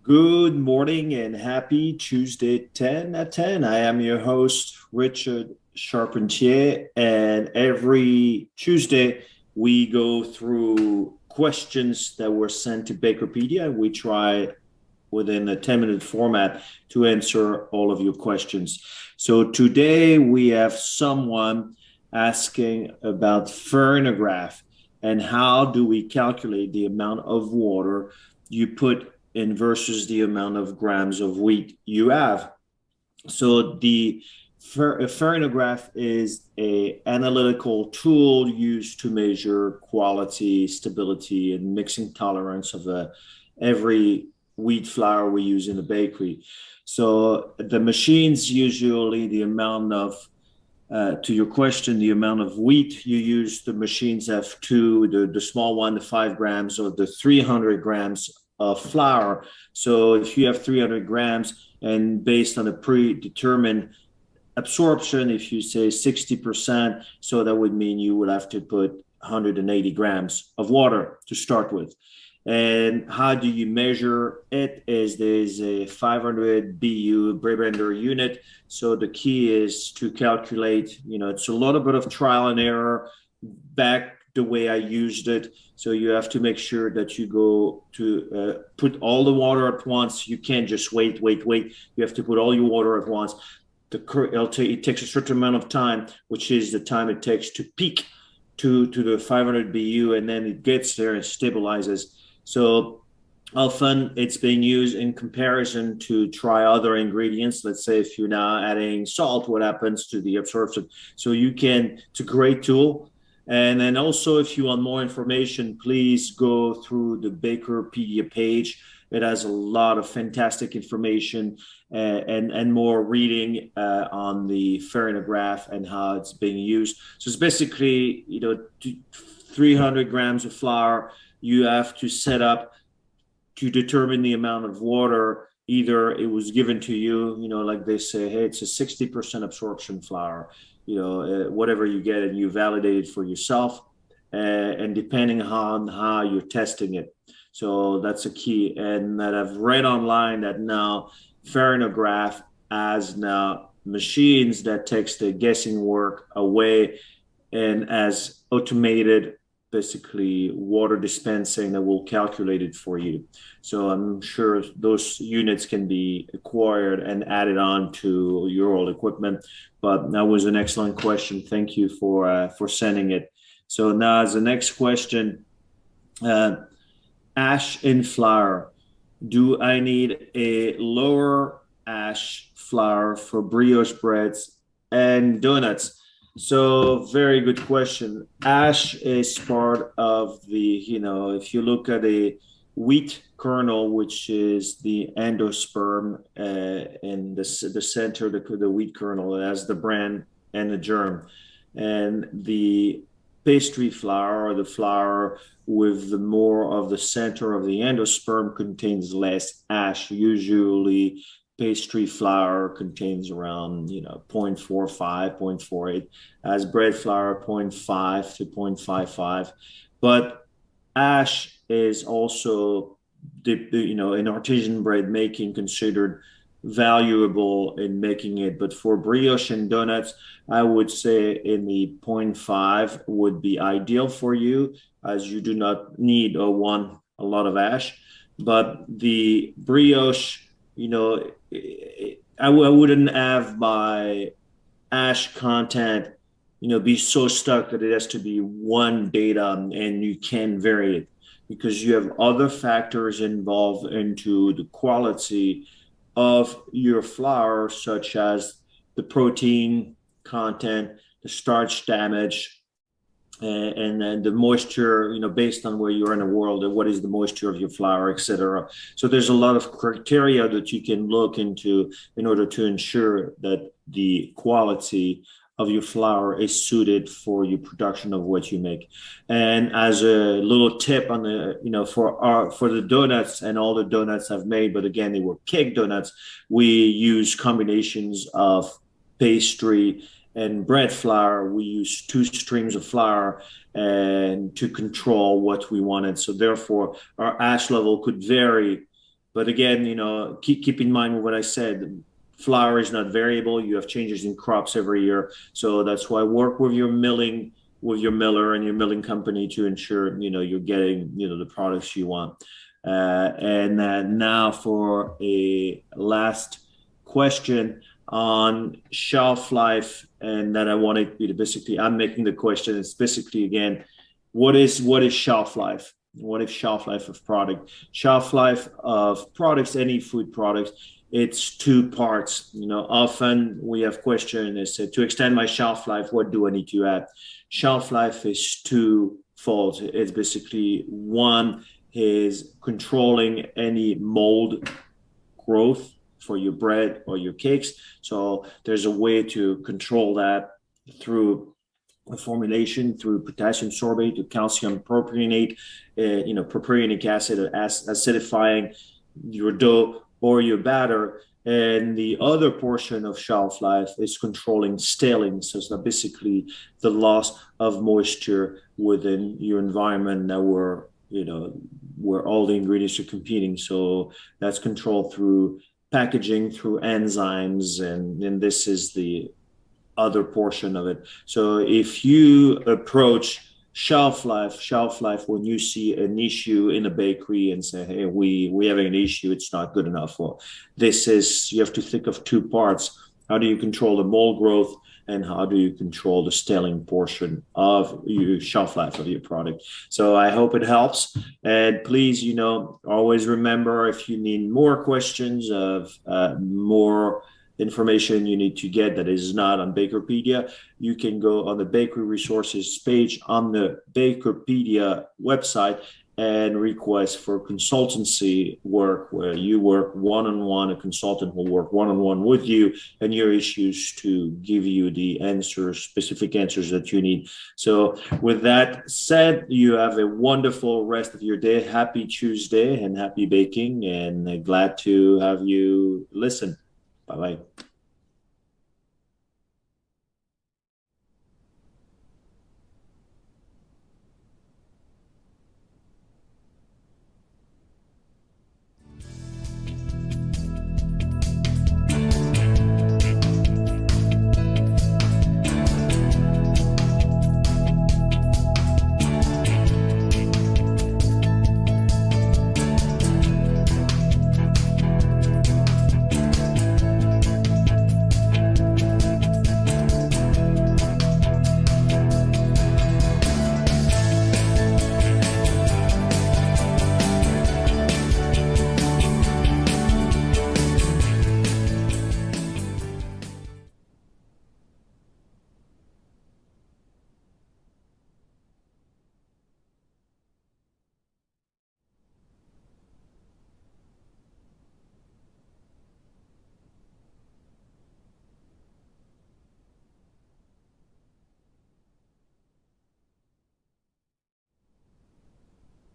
Good morning and happy Tuesday 10 at 10. I am your host, Richard Charpentier, and every Tuesday we go through questions that were sent to Bakerpedia. We try within a 10-minute format to answer all of your questions. So today we have someone asking about farinograph and how do we calculate the amount of water you put in versus the amount of grams of wheat you have. So the farinograph is an analytical tool used to measure quality, stability, and mixing tolerance of every wheat flour we use in the bakery. So the machines usually the amount of to your question, the amount of wheat you use, the machines have two, the small one, the 5 grams, or the 300 grams of flour. So if you have 300 grams and based on a predetermined absorption, if you say 60%, so that would mean you would have to put 180 grams of water to start with. And how do you measure it? There's a 500 BU Brabender unit. So the key is to calculate, it's a little bit of trial and error back the way I used it. So you have to make sure that you go to put all the water at once. You can't just wait. You have to put all your water at once. It takes a certain amount of time, which is the time it takes to peak to the 500 BU, and then it gets there and stabilizes. So often it's being used in comparison to try other ingredients. Let's say if you're now adding salt, what happens to the absorption? So it's a great tool. And then also, if you want more information, please go through the Bakerpedia page. It has a lot of fantastic information and more reading on the farinograph and how it's being used. So it's basically, 300 grams of flour you have to set up to determine the amount of water. Either it was given to you, like they say, hey, it's a 60% absorption flour. Whatever you get and you validate it for yourself and depending on how you're testing it. So that's a key. And that I've read online that now farinograph has now machines that takes the guessing work away and as automated basically water dispensing that will calculate it for you. So I'm sure those units can be acquired and added on to your old equipment. But that was an excellent question. Thank you for sending it. So now as the next question, ash in flour. Do I need a lower ash flour for brioche breads and donuts? So very good question. Ash is part of if you look at a wheat kernel, which is the endosperm in the center, the wheat kernel, it has the bran and the germ. And the pastry flour or the flour with the more of the center of the endosperm contains less ash. Usually pastry flour contains around 0.45, 0.48, as bread flour 0.5 to 0.55. But ash is also in artisan bread making considered valuable in making it. But for brioche and donuts, I would say in the 0.5 would be ideal for you, as you do not need or want a lot of ash. But the brioche, I wouldn't have my ash content, be so stuck that it has to be one data and you can vary it, because you have other factors involved into the quality of your flour, such as the protein content, the starch damage, and then the moisture, based on where you are in the world and what is the moisture of your flour, etc. So there's a lot of criteria that you can look into in order to ensure that the quality of your flour is suited for your production of what you make. And as a little tip on the, for the donuts and all the donuts I've made, but again, they were cake donuts, we use combinations of pastry and bread flour. We use two streams of flour and to control what we wanted. So therefore, our ash level could vary. But again, keep in mind what I said. Flour is not variable. You have changes in crops every year. So that's why work with your milling, with your miller and your milling company to ensure, you're getting, the products you want. And now for a last question on shelf life, and that I wanted you to basically, I'm making the question. It's basically again, what is shelf life? What is shelf life of product? Shelf life of products, any food products, it's two parts. Often we have questions to extend my shelf life, what do I need to add? Shelf life is twofold. It's basically one is controlling any mold growth for your bread or your cakes. So there's a way to control that through a formulation, through potassium sorbate, to calcium propionate, propionic acid, acidifying your dough or your batter. And the other portion of shelf life is controlling staling. So it's basically the loss of moisture within your environment that where all the ingredients are competing. So that's controlled through packaging, through enzymes, and this is the other portion of it. So if you approach shelf life when you see an issue in a bakery and say, hey, we have an issue, it's not good enough. Well, you have to think of two parts. How do you control the mold growth, and how do you control the staling portion of your shelf life of your product? So I hope it helps. And please, always remember, if you need more questions of more information you need to get that is not on Bakerpedia, you can go on the bakery resources page on the Bakerpedia website and request for consultancy work, where you work one-on-one. A consultant will work one-on-one with you and your issues to give you the answers, specific answers that you need. So with that said, you have a wonderful rest of your day. Happy Tuesday and happy baking, and glad to have you listen. Bye-bye.